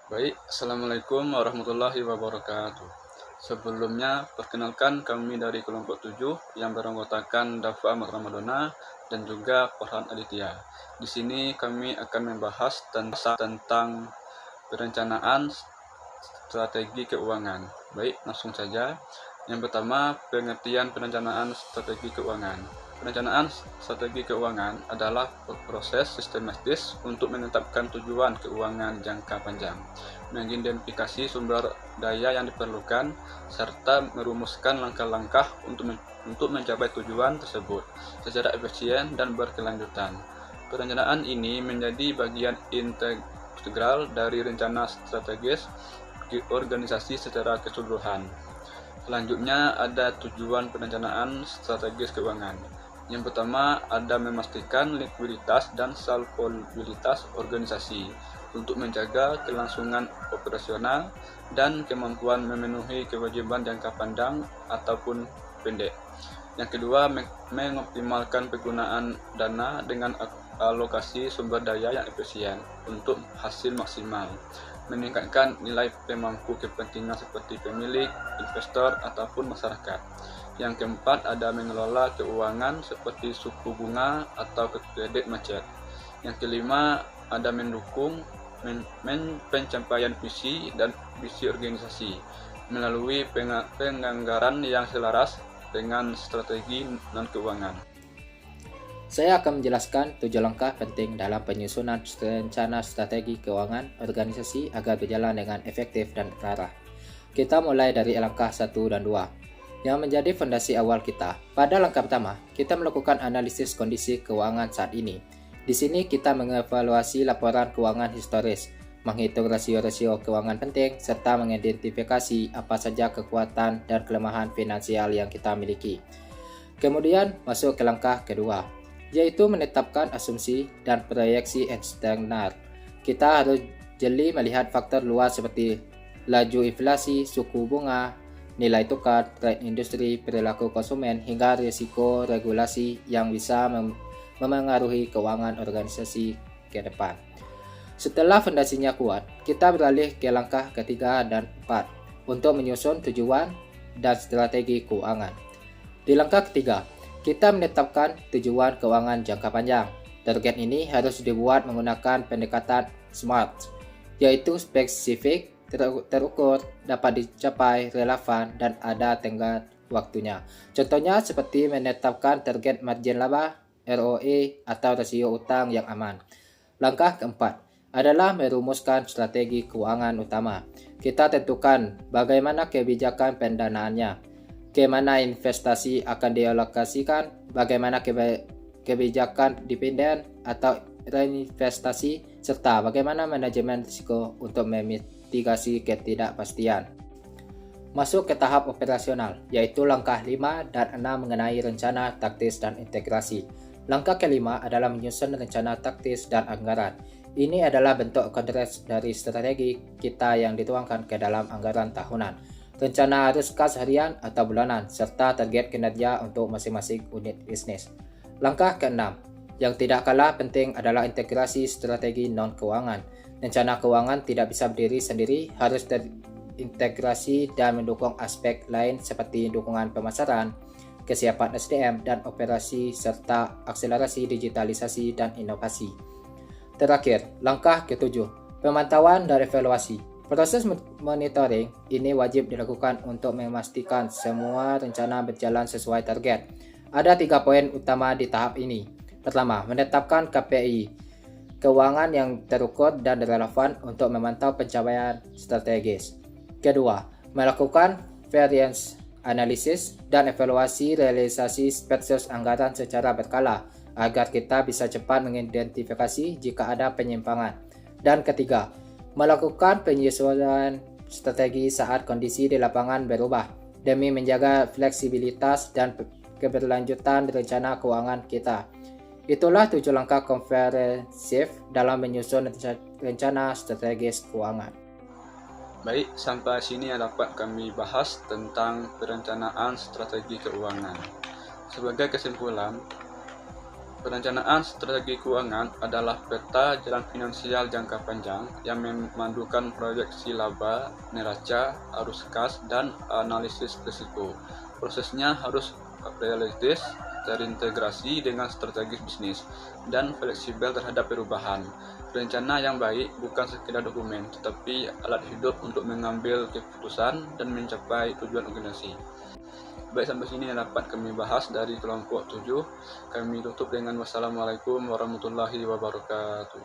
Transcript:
Baik, Assalamualaikum warahmatullahi wabarakatuh. Sebelumnya, perkenalkan kami dari kelompok 7 yang beranggotakan Dafa Ahmad Ramadana dan juga Farhan Aditya. Di sini kami akan membahas tentang perencanaan strategi keuangan. Baik, langsung saja. Yang pertama, pengertian perencanaan strategi keuangan. Perencanaan strategi keuangan adalah proses sistematis untuk menetapkan tujuan keuangan jangka panjang, mengidentifikasi sumber daya yang diperlukan, serta merumuskan langkah-langkah untuk mencapai tujuan tersebut secara efisien dan berkelanjutan. Perencanaan ini menjadi bagian integral dari rencana strategis organisasi secara keseluruhan. Selanjutnya ada tujuan perencanaan strategis keuangan. Yang pertama ada memastikan likuiditas dan solvabilitas organisasi untuk menjaga kelangsungan operasional dan kemampuan memenuhi kewajiban jangka panjang ataupun pendek. Yang kedua, mengoptimalkan penggunaan dana dengan alokasi sumber daya yang efisien untuk hasil maksimal, meningkatkan nilai pemangku kepentingan seperti pemilik, investor, ataupun masyarakat. Yang keempat, ada mengelola keuangan seperti suku bunga atau kredit macet. Yang kelima, ada mendukung pencapaian visi dan misi organisasi melalui penganggaran yang selaras dengan strategi non-keuangan. Saya akan menjelaskan 7 langkah penting dalam penyusunan rencana strategi keuangan organisasi agar berjalan dengan efektif dan terarah. Kita mulai dari langkah 1 dan 2, yang menjadi fondasi awal kita. Pada langkah pertama, kita melakukan analisis kondisi keuangan saat ini. Di sini kita mengevaluasi laporan keuangan historis, menghitung rasio-rasio keuangan penting, serta mengidentifikasi apa saja kekuatan dan kelemahan finansial yang kita miliki. Kemudian masuk ke langkah kedua, yaitu menetapkan asumsi dan proyeksi eksternal. Kita harus jeli melihat faktor luar seperti laju inflasi, suku bunga, nilai tukar, tren industri, perilaku konsumen, hingga risiko regulasi yang bisa memengaruhi keuangan organisasi ke depan. Setelah fondasinya kuat, kita beralih ke langkah ketiga dan 4 untuk menyusun tujuan dan strategi keuangan. Di langkah ketiga, kita menetapkan tujuan keuangan jangka panjang. Target ini harus dibuat menggunakan pendekatan SMART, yaitu spesifik, terukur, dapat dicapai, relevan, dan ada tenggat waktunya. Contohnya seperti menetapkan target margin laba, ROE, atau rasio utang yang aman. Langkah keempat adalah merumuskan strategi keuangan utama. Kita tentukan bagaimana kebijakan pendanaannya, kemana investasi akan dialokasikan, bagaimana kebijakan dividen atau reinvestasi, serta bagaimana manajemen risiko untuk mitigasi ketidakpastian. Masuk ke tahap operasional, yaitu langkah 5 dan 6 mengenai rencana taktis dan integrasi. Langkah kelima adalah menyusun rencana taktis dan anggaran. Ini adalah bentuk konkret dari strategi kita yang dituangkan ke dalam anggaran tahunan, rencana arus kas harian atau bulanan, serta target kinerja untuk masing-masing unit bisnis. Langkah keenam, yang tidak kalah penting adalah integrasi strategi non-keuangan. Rencana keuangan tidak bisa berdiri sendiri, harus terintegrasi dan mendukung aspek lain seperti dukungan pemasaran, kesiapan SDM, dan operasi, serta akselerasi digitalisasi dan inovasi. Terakhir, langkah ketujuh, pemantauan dan evaluasi. Proses monitoring ini wajib dilakukan untuk memastikan semua rencana berjalan sesuai target. Ada 3 poin utama di tahap ini. Pertama, menetapkan KPI, keuangan yang terukur dan relevan untuk memantau pencapaian strategis. Kedua, melakukan variance analysis dan evaluasi realisasi versus anggaran secara berkala agar kita bisa cepat mengidentifikasi jika ada penyimpangan. Dan ketiga, melakukan penyesuaian strategi saat kondisi di lapangan berubah demi menjaga fleksibilitas dan keberlanjutan rencana keuangan kita. Itulah 7 langkah komprehensif dalam menyusun rencana strategis keuangan. Baik, sampai sini yang dapat kami bahas tentang perencanaan strategi keuangan. Sebagai kesimpulan, Perencanaan strategi keuangan adalah peta jalan finansial jangka panjang yang memandukan proyeksi laba, neraca, arus kas, dan analisis risiko. Prosesnya harus realistis, terintegrasi dengan strategi bisnis, dan fleksibel terhadap perubahan. Rencana yang baik bukan sekedar dokumen, tetapi alat hidup untuk mengambil keputusan dan mencapai tujuan organisasi. Baik, sampai sini yang dapat kami bahas dari kelompok 7. Kami tutup dengan wassalamualaikum warahmatullahi wabarakatuh.